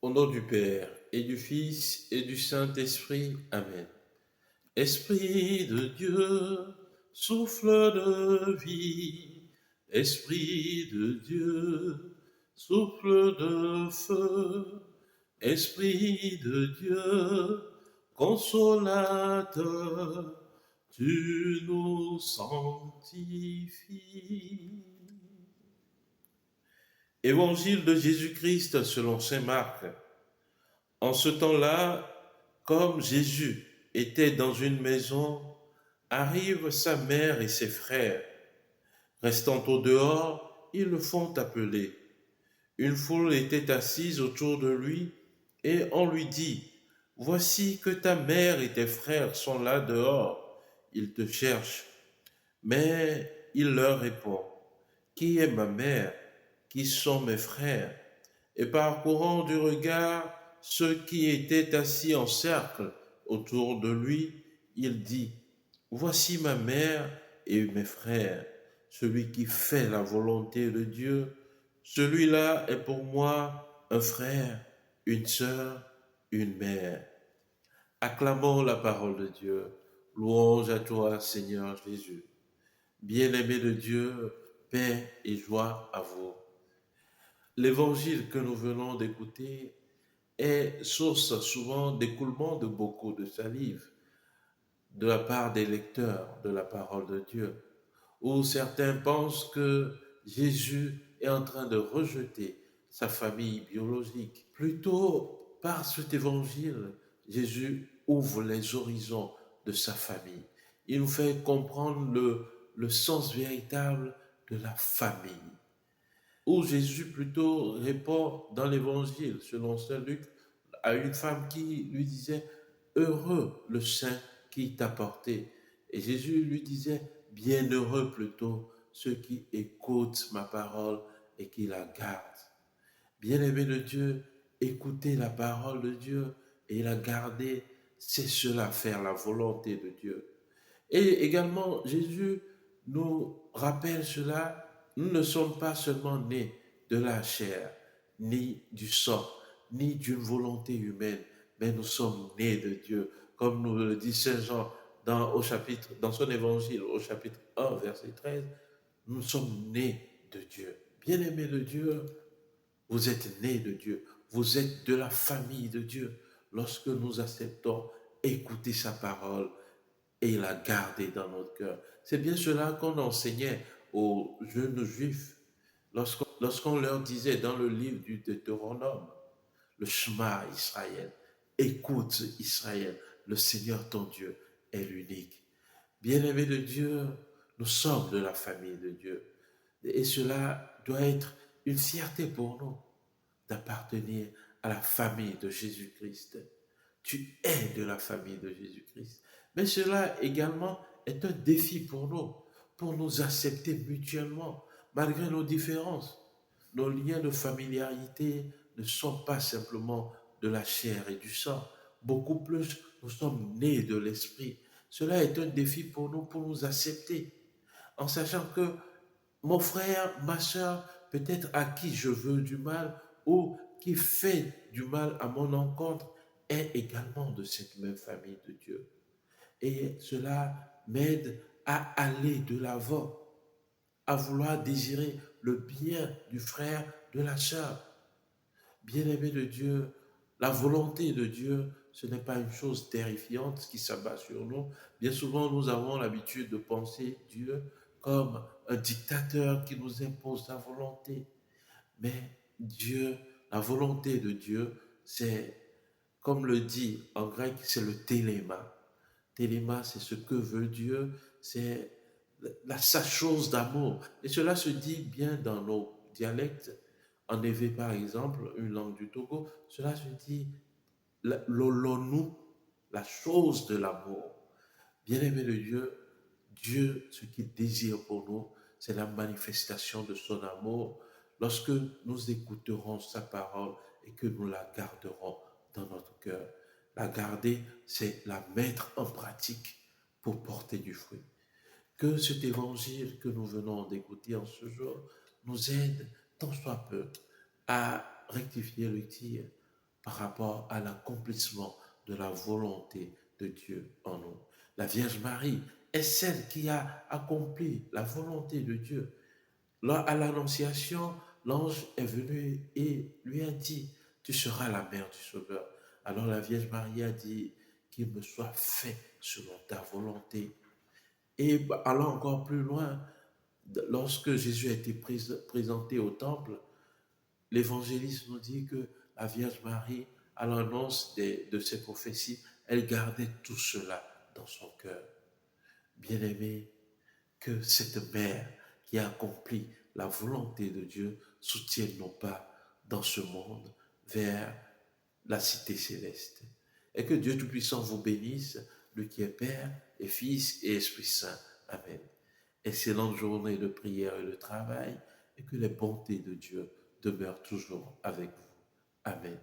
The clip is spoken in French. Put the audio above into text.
Au nom du Père, et du Fils, et du Saint-Esprit. Amen. Esprit de Dieu, souffle de vie. Esprit de Dieu, souffle de feu. Esprit de Dieu, consolateur, tu nous sanctifies. Évangile de Jésus-Christ selon saint Marc. En ce temps-là, comme Jésus était dans une maison, arrivent sa mère et ses frères. Restant au dehors, ils le font appeler. Une foule était assise autour de lui et on lui dit, « Voici que ta mère et tes frères sont là dehors, ils te cherchent. » Mais il leur répond, « Qui est ma mère? Qui sont mes frères ?» Et parcourant du regard ceux qui étaient assis en cercle autour de lui, il dit, « Voici ma mère et mes frères. Celui qui fait la volonté de Dieu, celui-là est pour moi un frère, une sœur, une mère. » Acclamons la parole de Dieu. Louange à toi, Seigneur Jésus. Bien-aimé de Dieu, paix et joie à vous. L'évangile que nous venons d'écouter est source souvent d'écoulement de beaucoup de salive de la part des lecteurs de la parole de Dieu, où certains pensent que Jésus est en train de rejeter sa famille biologique. Plutôt, par cet évangile, Jésus ouvre les horizons de sa famille. Il nous fait comprendre le sens véritable de la famille, où Jésus plutôt répond dans l'évangile, selon saint Luc, à une femme qui lui disait « Heureux le sein qui t'a porté ». Et Jésus lui disait « Bienheureux plutôt ceux qui écoutent ma parole et qui la gardent ». Bien-aimé de Dieu, écouter la parole de Dieu et la garder, c'est cela, faire la volonté de Dieu. Et également, Jésus nous rappelle cela, nous ne sommes pas seulement nés de la chair, ni du sang, ni d'une volonté humaine, mais nous sommes nés de Dieu. Comme nous le dit Saint Jean dans son évangile, au chapitre 1, verset 13, nous sommes nés de Dieu. Bien-aimés de Dieu, vous êtes nés de Dieu, vous êtes de la famille de Dieu. Lorsque nous acceptons écouter sa parole, et la garder dans notre cœur. C'est bien cela qu'on enseignait aux jeunes juifs lorsqu'on leur disait dans le livre du Deutéronome, le Shema Israël, écoute Israël, le Seigneur ton Dieu est l'unique. Bien-aimés de Dieu, nous sommes de la famille de Dieu. Et cela doit être une fierté pour nous d'appartenir à la famille de Jésus-Christ. Tu es de la famille de Jésus-Christ. Mais cela également est un défi pour nous accepter mutuellement, malgré nos différences. Nos liens de familiarité ne sont pas simplement de la chair et du sang. Beaucoup plus, nous sommes nés de l'esprit. Cela est un défi pour nous accepter, en sachant que mon frère, ma soeur, peut-être à qui je veux du mal ou qui fait du mal à mon encontre, est également de cette même famille de Dieu. Et cela m'aide à aller de l'avant, à vouloir désirer le bien du frère, de la sœur. Bien-aimé de Dieu, la volonté de Dieu, ce n'est pas une chose terrifiante qui s'abat sur nous. Bien souvent, nous avons l'habitude de penser Dieu comme un dictateur qui nous impose sa volonté. Mais Dieu, la volonté de Dieu, c'est, comme le dit en grec, c'est le téléma. Téléma, c'est ce que veut Dieu, c'est sa chose d'amour. Et cela se dit bien dans nos dialectes. En Évé, par exemple, une langue du Togo, cela se dit l'olonu, la chose de l'amour. Bien-aimé de Dieu, Dieu, ce qu'il désire pour nous, c'est la manifestation de son amour lorsque nous écouterons sa parole et que nous la garderons dans notre cœur. La garder, c'est la mettre en pratique pour porter du fruit. Que cet évangile que nous venons d'écouter en ce jour nous aide, tant soit peu, à rectifier le tir, par rapport à l'accomplissement de la volonté de Dieu en nous. La Vierge Marie est celle qui a accompli la volonté de Dieu. Là, à l'Annonciation, l'ange est venu et lui a dit, tu seras la mère du Sauveur. Alors la Vierge Marie a dit, qu'il me soit fait selon ta volonté. Et allant encore plus loin, lorsque Jésus a été présenté au temple, l'évangéliste nous dit que la Vierge Marie, à l'annonce de ses prophéties, elle gardait tout cela dans son cœur. Bien-aimé, que cette mère qui a accompli la volonté de Dieu soutienne nos pas dans ce monde vers la cité céleste. Et que Dieu Tout-Puissant vous bénisse, lui qui est Père et Fils et Esprit Saint. Amen. Excellente journée de prière et de travail, et que les bontés de Dieu demeurent toujours avec vous. Amen.